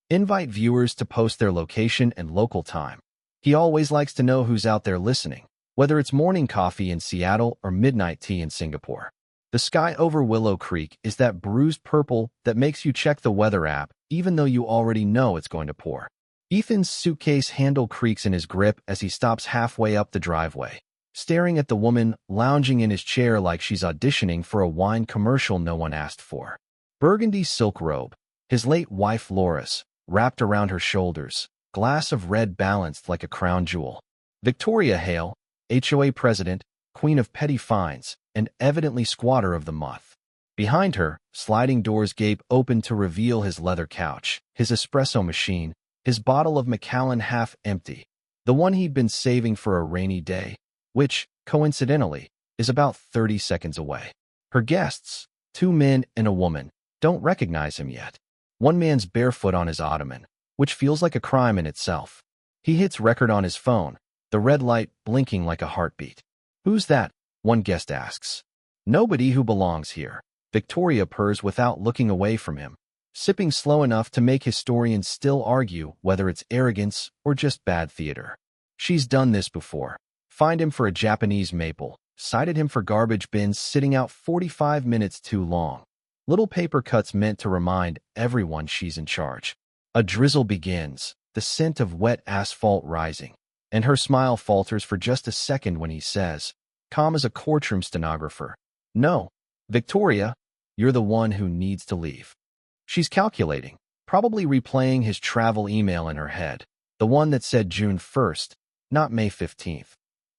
Invite viewers to post their location and local time. He always likes to know who's out there listening, whether it's morning coffee in Seattle or midnight tea in Singapore. The sky over Willow Creek is that bruised purple that makes you check the weather app even though you already know it's going to pour. Ethan's suitcase handle creaks in his grip as he stops halfway up the driveway, staring at the woman lounging in his chair like she's auditioning for a wine commercial no one asked for. Burgundy silk robe, his late wife Laura's, wrapped around her shoulders, glass of red balanced like a crown jewel. Victoria Hale, HOA president, queen of petty fines, and evidently squatter of the month. Behind her, sliding doors gape open to reveal his leather couch, his espresso machine, his bottle of Macallan half empty, the one he'd been saving for a rainy day, which, coincidentally, is about 30 seconds away. Her guests, 2 men and a woman, don't recognize him yet. One man's barefoot on his ottoman, which feels like a crime in itself. He hits record on his phone, the red light blinking like a heartbeat. "Who's that?" one guest asks. "Nobody who belongs here," Victoria purrs without looking away from him, sipping slow enough to make historians still argue whether it's arrogance or just bad theater. She's done this before. Fined him for a Japanese maple, cited him for garbage bins sitting out 45 minutes too long. Little paper cuts meant to remind everyone she's in charge. A drizzle begins, the scent of wet asphalt rising, and her smile falters for just a second when he says, calm as a courtroom stenographer, "No, Victoria, you're the one who needs to leave." She's calculating, probably replaying his travel email in her head, the one that said June 1st, not May 15th.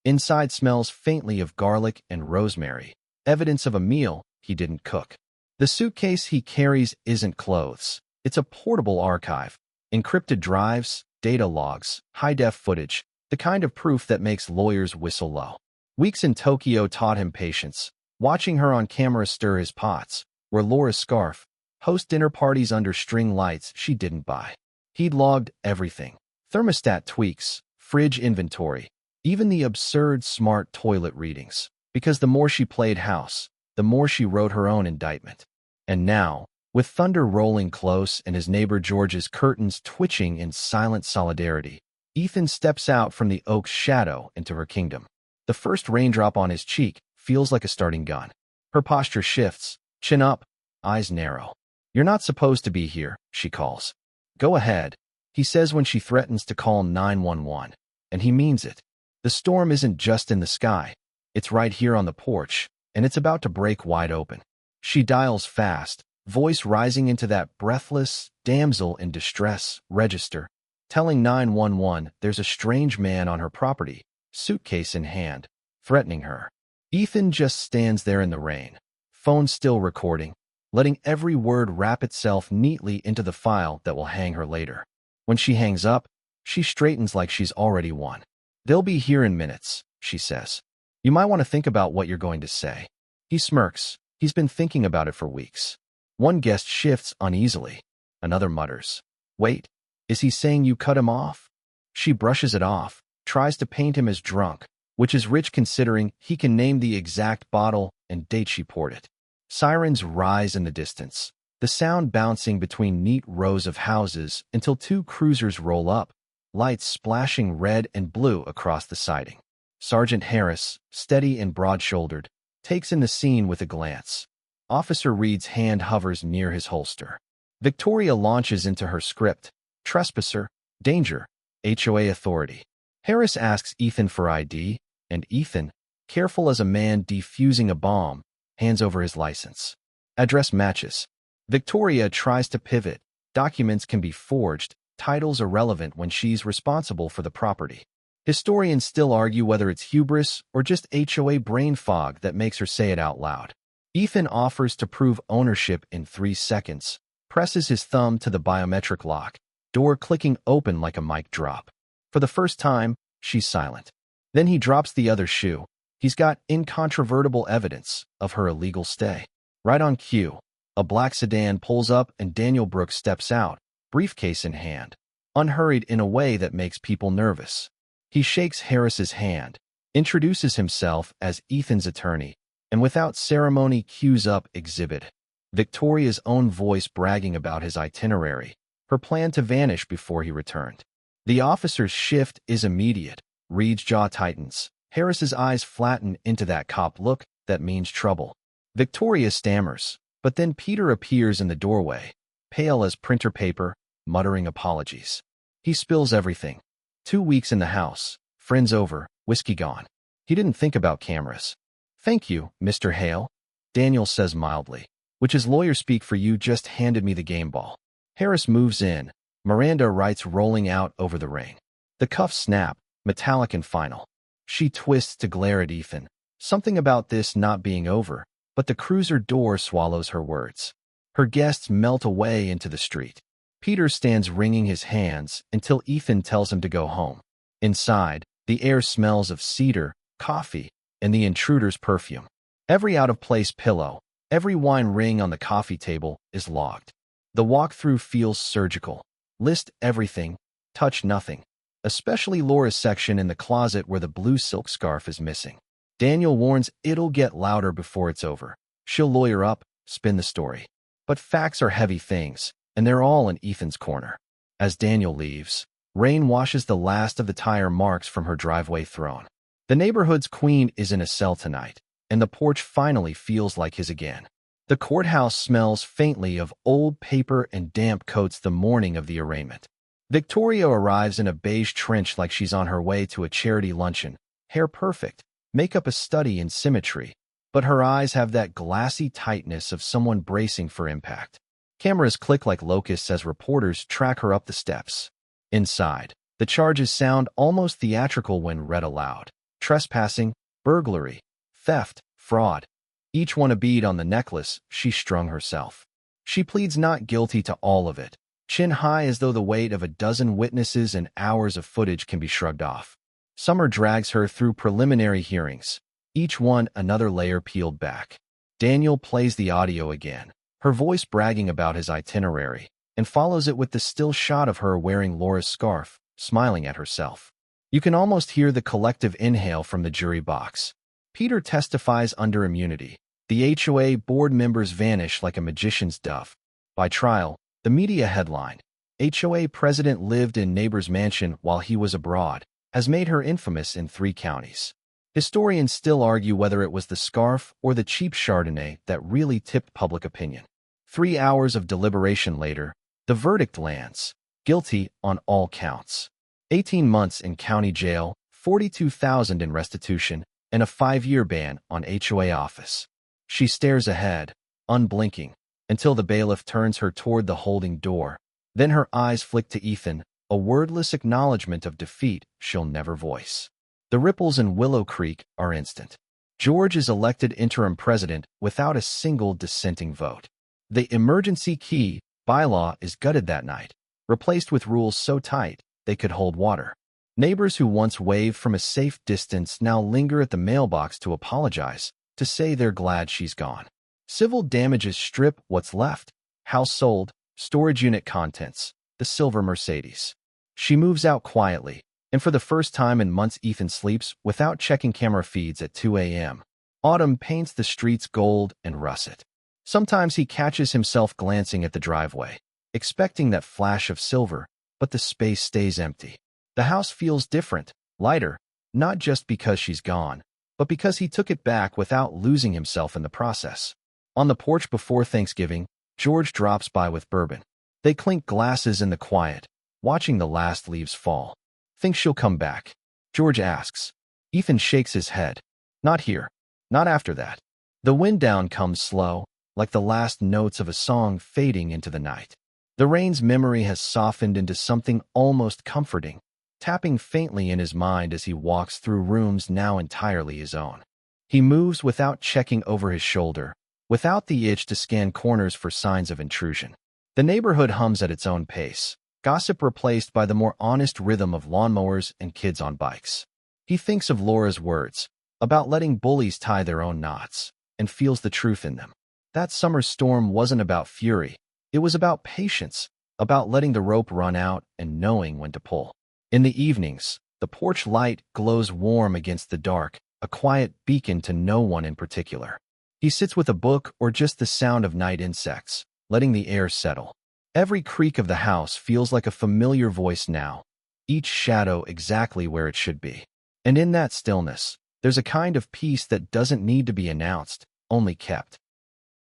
Inside smells faintly of garlic and rosemary, evidence of a meal he didn't cook. The suitcase he carries isn't clothes. It's a portable archive, encrypted drives, data logs, high-def footage, the kind of proof that makes lawyers whistle low. Weeks in Tokyo taught him patience, watching her on camera stir his pots, wear Laura's scarf, host dinner parties under string lights she didn't buy. He'd logged everything. Thermostat tweaks, fridge inventory, even the absurd smart toilet readings. Because the more she played house, the more she wrote her own indictment. And now, with thunder rolling close and his neighbor George's curtains twitching in silent solidarity, Ethan steps out from the oak's shadow into her kingdom. The first raindrop on his cheek feels like a starting gun. Her posture shifts, chin up, eyes narrow. "You're not supposed to be here," she calls. "Go ahead," he says when she threatens to call 911, and he means it. The storm isn't just in the sky. It's right here on the porch, and it's about to break wide open. She dials fast, voice rising into that breathless, damsel in distress register, telling 911 there's a strange man on her property, suitcase in hand, threatening her. Ethan just stands there in the rain, phone still recording, letting every word wrap itself neatly into the file that will hang her later. When she hangs up, she straightens like she's already won. "They'll be here in minutes," she says. "You might want to think about what you're going to say." He smirks. He's been thinking about it for weeks. One guest shifts uneasily. Another mutters, "Wait, is he saying you cut him off?" She brushes it off, tries to paint him as drunk, which is rich considering he can name the exact bottle and date she poured it. Sirens rise in the distance, the sound bouncing between neat rows of houses until 2 cruisers roll up, lights splashing red and blue across the siding. Sergeant Harris, steady and broad-shouldered, takes in the scene with a glance. Officer Reed's hand hovers near his holster. Victoria launches into her script, "Trespasser, danger, HOA authority." Harris asks Ethan for ID, and Ethan, careful as a man defusing a bomb, hands over his license. Address matches. Victoria tries to pivot. Documents can be forged, titles irrelevant when she's responsible for the property. Historians still argue whether it's hubris or just HOA brain fog that makes her say it out loud. Ethan offers to prove ownership in 3 seconds, presses his thumb to the biometric lock, door clicking open like a mic drop. For the first time, she's silent. Then he drops the other shoe. He's got incontrovertible evidence of her illegal stay. Right on cue, a black sedan pulls up and Daniel Brooks steps out, briefcase in hand, unhurried in a way that makes people nervous. He shakes Harris's hand, introduces himself as Ethan's attorney, and without ceremony cues up Exhibit. Victoria's own voice bragging about his itinerary, her plan to vanish before he returned. The officer's shift is immediate. Reed's jaw tightens. Harris's eyes flatten into that cop look that means trouble. Victoria stammers, but then Peter appears in the doorway, pale as printer paper, muttering apologies. He spills everything. 2 weeks in the house, friends over, whiskey gone. He didn't think about cameras. "Thank you, Mr. Hale," Daniel says mildly, "which is lawyer speak for you just handed me the game ball." Harris moves in. Miranda writes rolling out over the ring. The cuffs snap, metallic and final. She twists to glare at Ethan. Something about this not being over, but the cruiser door swallows her words. Her guests melt away into the street. Peter stands wringing his hands until Ethan tells him to go home. Inside, the air smells of cedar, coffee, and the intruder's perfume. Every out-of-place pillow, every wine ring on the coffee table is logged. The walkthrough feels surgical. List everything, touch nothing, especially Laura's section in the closet where the blue silk scarf is missing. Daniel warns it'll get louder before it's over. She'll lawyer up, spin the story. But facts are heavy things, and they're all in Ethan's corner. As Daniel leaves, rain washes the last of the tire marks from her driveway throne. The neighborhood's queen is in a cell tonight, and the porch finally feels like his again. The courthouse smells faintly of old paper and damp coats the morning of the arraignment. Victoria arrives in a beige trench like she's on her way to a charity luncheon, hair perfect, makeup a study in symmetry, but her eyes have that glassy tightness of someone bracing for impact. Cameras click like locusts as reporters track her up the steps. Inside, the charges sound almost theatrical when read aloud. Trespassing, burglary, theft, fraud. Each one a bead on the necklace she strung herself. She pleads not guilty to all of it, chin high as though the weight of a dozen witnesses and hours of footage can be shrugged off. Summer drags her through preliminary hearings, each one another layer peeled back. Daniel plays the audio again, her voice bragging about his itinerary, and follows it with the still shot of her wearing Laura's scarf, smiling at herself. You can almost hear the collective inhale from the jury box. Peter testifies under immunity. The HOA board members vanish like a magician's dove. By trial, the media headline, "HOA president lived in neighbor's mansion while he was abroad," has made her infamous in 3 counties. Historians still argue whether it was the scarf or the cheap Chardonnay that really tipped public opinion. 3 hours of deliberation later, the verdict lands, guilty on all counts. 18 months in county jail, $42,000 in restitution, and a 5-year ban on HOA office. She stares ahead, unblinking, until the bailiff turns her toward the holding door. Then her eyes flick to Ethan, a wordless acknowledgement of defeat she'll never voice. The ripples in Willow Creek are instant. George is elected interim president without a single dissenting vote. The emergency key bylaw is gutted that night, replaced with rules so tight they could hold water. Neighbors who once waved from a safe distance now linger at the mailbox to apologize, to say they're glad she's gone. Civil damages strip what's left: house sold, storage unit contents, the silver Mercedes. She moves out quietly, and for the first time in months Ethan sleeps without checking camera feeds at 2 a.m. Autumn paints the streets gold and russet. Sometimes he catches himself glancing at the driveway, expecting that flash of silver, but the space stays empty. The house feels different, lighter, not just because she's gone, but because he took it back without losing himself in the process. On the porch before Thanksgiving, George drops by with bourbon. They clink glasses in the quiet, watching the last leaves fall. "Think she'll come back?" George asks. Ethan shakes his head. "Not here. Not after that." The wind down comes slow, like the last notes of a song fading into the night. The rain's memory has softened into something almost comforting, tapping faintly in his mind as he walks through rooms now entirely his own. He moves without checking over his shoulder, without the itch to scan corners for signs of intrusion. The neighborhood hums at its own pace, gossip replaced by the more honest rhythm of lawnmowers and kids on bikes. He thinks of Laura's words, about letting bullies tie their own knots, and feels the truth in them. That summer storm wasn't about fury. It was about patience, about letting the rope run out and knowing when to pull. In the evenings, the porch light glows warm against the dark, a quiet beacon to no one in particular. He sits with a book or just the sound of night insects, letting the air settle. Every creak of the house feels like a familiar voice now, each shadow exactly where it should be. And in that stillness, there's a kind of peace that doesn't need to be announced, only kept.